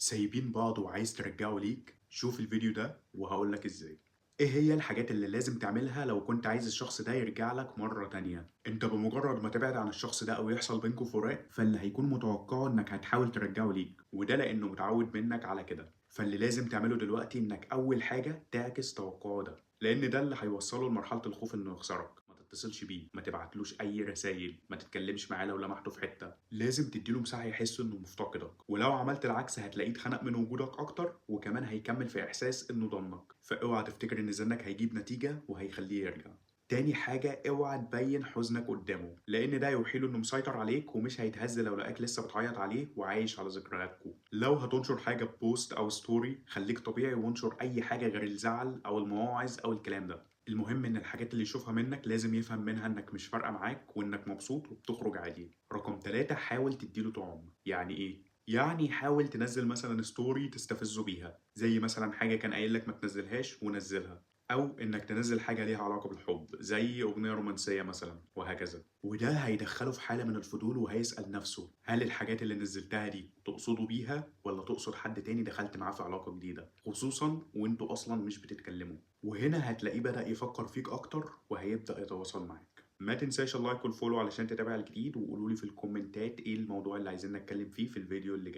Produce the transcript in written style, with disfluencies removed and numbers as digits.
سايبين بعض وعايز ترجعه ليك؟ شوف الفيديو ده وهقولك ازاي. ايه هي الحاجات اللي لازم تعملها لو كنت عايز الشخص ده يرجع لك مرة تانية؟ انت بمجرد ما تبعد عن الشخص ده او يحصل بينكم فراق، فاللي هيكون متوقعه انك هتحاول ترجعه ليك، وده لانه متعود منك على كده. فاللي لازم تعمله دلوقتي انك اول حاجة تعكس توقعه ده، لان ده اللي هيوصله لمرحلة الخوف انه يخسرك. ما تتصلش بيه، ما تبعتلوش اي رسايل، ما تتكلمش معاه لو لمحته في حتة. لازم تديله مساحة يحس انه مفتقدك، ولو عملت العكس هتلاقيه اتخنق من وجودك اكتر، وكمان هيكمل في احساس انه ضمك. فاوعى تفتكر ان زنك هيجيب نتيجة وهيخليه يرجع. تاني حاجة، اوعى تبين حزنك قدامه، لان ده يوحيله انه مسيطر عليك ومش هيتهز لو لقاك لسه بتعيط عليه وعايش على ذكرياتكم. لو هتنشر حاجة ببوست او ستوري، خليك طبيعي وانشر اي حاجة غير الزعل او المواعظ او الكلام ده. المهم ان الحاجات اللي يشوفها منك لازم يفهم منها انك مش فارقة معاك وانك مبسوط وبتخرج عادي. رقم 3، حاول تديله طعم. يعني ايه؟ يعني حاول تنزل مثلا ستوري تستفزه بيها، زي مثلا حاجة كان قايل لك ما تنزلهاش ونزلها، او انك تنزل حاجة ليها علاقة بالحب زي اغنية رومانسية مثلا، وهكذا. وده هيدخله في حالة من الفضول وهيسأل نفسه هل الحاجات اللي نزلتها دي تقصده بيها ولا تقصد حد تاني دخلت معاه في علاقة جديدة، خصوصا وانتوا اصلا مش بتتكلموا. وهنا هتلاقيه بدأ يفكر فيك اكتر وهيبدأ يتواصل معاك. ما تنساش اللايك والفولو علشان تتابع الجديد، وقولولي في الكومنتات ايه الموضوع اللي عايزين نتكلم فيه في الفيديو اللي جاي.